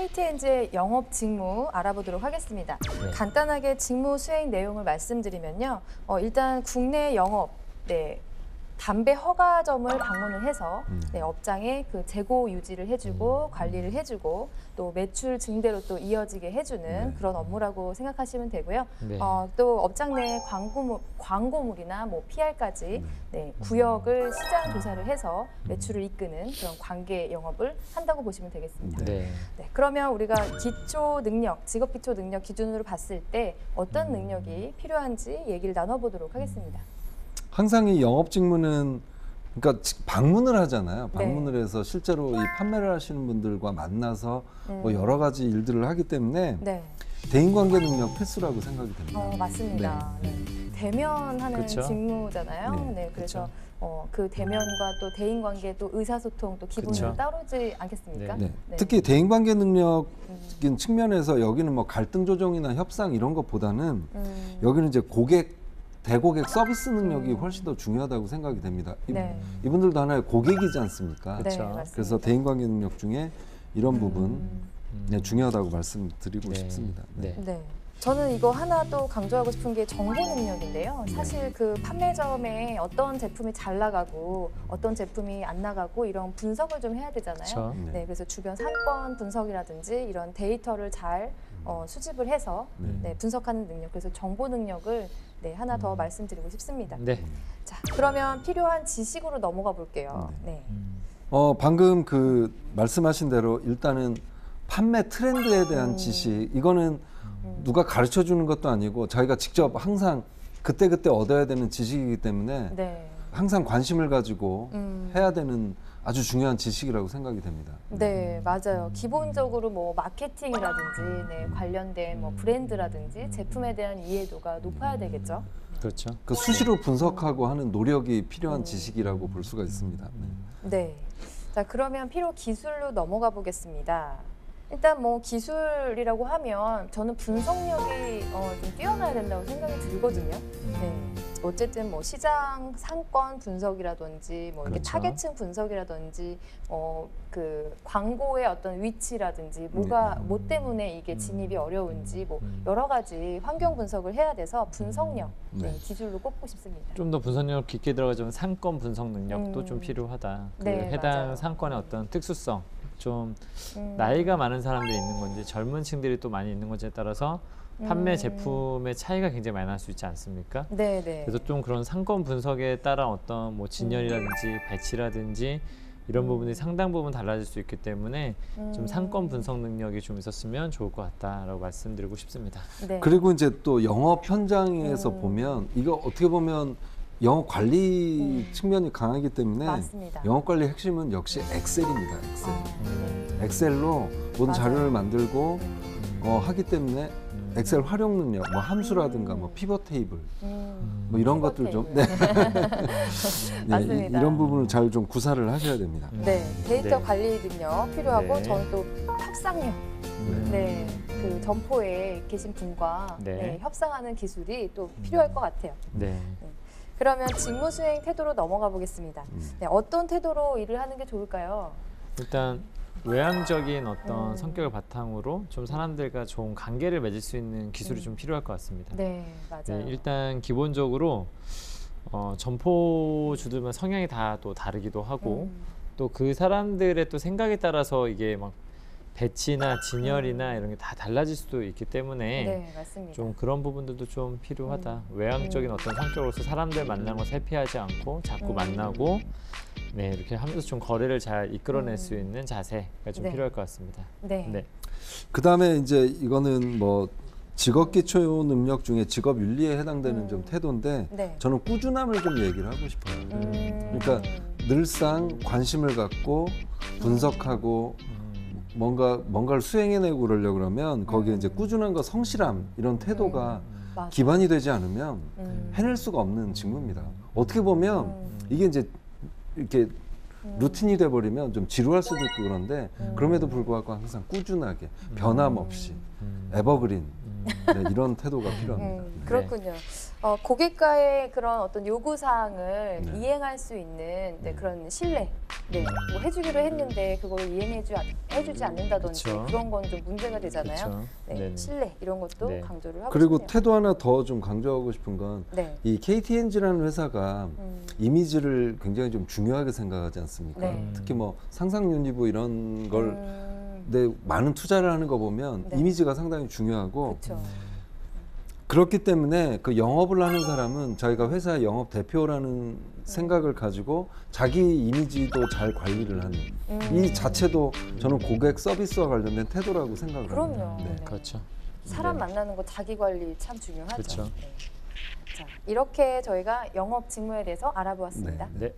KTNG의 영업 직무 알아보도록 하겠습니다. 네. 간단하게 직무 수행 내용을 말씀드리면요. 일단 국내 영업, 담배 허가점을 방문을 해서 업장에 그 재고 유지를 해주고 관리를 해주고 또 매출 증대로 또 이어지게 해주는 그런 업무라고 생각하시면 되고요. 네. 또 업장 내 광고물이나 뭐 PR까지 구역을 시장 조사를 해서 매출을 이끄는 그런 관계 영업을 한다고 보시면 되겠습니다. 네. 그러면 우리가 기초 능력, 직업 기초 능력 기준으로 봤을 때 어떤 능력이 필요한지 얘기를 나눠보도록 하겠습니다. 항상 이 영업 직무는 그러니까 방문을 하잖아요. 방문을 해서 실제로 이 판매를 하시는 분들과 만나서 뭐 여러 가지 일들을 하기 때문에 대인관계 능력 필수라고 생각이 됩니다. 맞습니다. 대면하는 그쵸? 직무잖아요. 그래서 그 대면과 또 대인관계 또 의사소통 또 기본은 그쵸? 따로지 않겠습니까? 특히 대인관계 능력인 측면에서 여기는 뭐 갈등 조정이나 협상 이런 것보다는 여기는 이제 대고객 서비스 능력이 훨씬 더 중요하다고 생각이 됩니다. 이분들도 하나의 고객이지 않습니까? 그래서 대인관계 능력 중에 이런 부분 중요하다고 말씀드리고 싶습니다. 저는 이거 하나 또 강조하고 싶은 게 정보 능력인데요. 사실 그 판매점에 어떤 제품이 잘 나가고 어떤 제품이 안 나가고 이런 분석을 좀 해야 되잖아요. 그래서 주변 상권 분석이라든지 이런 데이터를 잘 수집을 해서 분석하는 능력, 그래서 정보 능력을 하나 더 말씀드리고 싶습니다. 자, 그러면 필요한 지식으로 넘어가 볼게요. 방금 그 말씀하신 대로 일단은 판매 트렌드에 대한 지식, 이거는 누가 가르쳐 주는 것도 아니고 자기가 직접 항상 그때그때 얻어야 되는 지식이기 때문에 항상 관심을 가지고 해야 되는 아주 중요한 지식이라고 생각이 됩니다. 맞아요. 기본적으로 뭐 마케팅이라든지 관련된 뭐 브랜드라든지 제품에 대한 이해도가 높아야 되겠죠. 그렇죠. 그 수시로 분석하고 하는 노력이 필요한 지식이라고 볼 수가 있습니다. 자, 그러면 필요 기술로 넘어가 보겠습니다. 일단 뭐 기술이라고 하면 저는 분석력이 좀 뛰어나야 된다고 생각이 들거든요. 어쨌든 뭐 시장 상권 분석이라든지 뭐 이렇게 타겟층 분석이라든지 그 광고의 어떤 위치라든지 뭐 때문에 이게 진입이 어려운지 뭐 여러 가지 환경 분석을 해야 돼서 분석력 기술로 꼽고 싶습니다. 좀 더 분석력 깊게 들어가자면 상권 분석 능력도 좀 필요하다. 해당 맞아요. 상권의 어떤 특수성, 좀 나이가 많은 사람들이 있는 건지 젊은 층들이 또 많이 있는 건지에 따라서 판매 제품의 차이가 굉장히 많이 날 수 있지 않습니까? 그래서 좀 그런 상권 분석에 따라 어떤 뭐 진열이라든지 배치라든지 이런 부분이 상당 부분 달라질 수 있기 때문에 좀 상권 분석 능력이 좀 있었으면 좋을 것 같다라고 말씀드리고 싶습니다. 그리고 이제 또 영업 현장에서 보면 이거 어떻게 보면 영업 관리 측면이 강하기 때문에 영업 관리 핵심은 역시 엑셀입니다. 엑셀로 모든 자료를 만들고 하기 때문에 엑셀 활용 능력, 뭐 함수라든가 뭐 피벗 테이블, 뭐 이런 것들 좀 맞습니다. 이런 부분을 잘 좀 구사를 하셔야 됩니다. 데이터 관리 능력 필요하고 저는 또 협상력. 그 점포에 계신 분과 협상하는 기술이 또 필요할 것 같아요. 그러면 직무 수행 태도로 넘어가 보겠습니다. 어떤 태도로 일을 하는 게 좋을까요? 일단 외향적인 어떤 성격을 바탕으로 좀 사람들과 좋은 관계를 맺을 수 있는 기술이 좀 필요할 것 같습니다. 맞아요. 일단 기본적으로 점포주들만 성향이 다 또 다르기도 하고 또 그 사람들의 또 생각에 따라서 이게 막 배치나 진열이나 이런 게 다 달라질 수도 있기 때문에 좀 그런 부분들도 좀 필요하다. 외향적인 어떤 성격으로서 사람들 만나는 걸 회피하지 않고 자꾸 만나고 이렇게 하면서 좀 거래를 잘 이끌어낼 수 있는 자세가 좀 필요할 것 같습니다. 그 다음에 이제 이거는 뭐 직업 기초 능력 중에 직업 윤리에 해당되는 좀 태도인데 저는 꾸준함을 좀 얘기를 하고 싶어요. 그러니까 늘상 관심을 갖고 분석하고 뭔가를 수행해내고 그러려고 그러면 거기에 이제 꾸준함과 성실함 이런 태도가 기반이 되지 않으면 해낼 수가 없는 직무입니다. 어떻게 보면 이게 이제 이렇게 루틴이 돼버리면 좀 지루할 수도 있고 그런데 그럼에도 불구하고 항상 꾸준하게 변함없이 에버그린 네, 이런 태도가 필요합니다. 그렇군요. 고객과의 그런 어떤 요구 사항을 네. 이행할 수 있는 그런 신뢰, 뭐 해주기로 했는데 그걸 해주지 않는다든지 그쵸. 그런 건 좀 문제가 되잖아요. 네네. 신뢰 이런 것도 네. 강조를 하고 그리고 싶네요. 태도 하나 더 좀 강조하고 싶은 건 이 KTNG라는 회사가 이미지를 굉장히 좀 중요하게 생각하지 않습니까? 네. 특히 뭐 상상유니브 이런 걸 많은 투자를 하는 거 보면 이미지가 상당히 중요하고 그렇죠. 그렇기 때문에 그 영업을 하는 사람은 저희가 회사 영업 대표라는 생각을 가지고 자기 이미지도 잘 관리를 하는 이 자체도 저는 고객 서비스와 관련된 태도라고 생각을 그럼요. 합니다. 네. 그렇죠. 사람 만나는 거 자기 관리 참 중요하죠. 그렇죠. 자, 이렇게 저희가 영업 직무에 대해서 알아보았습니다. 네.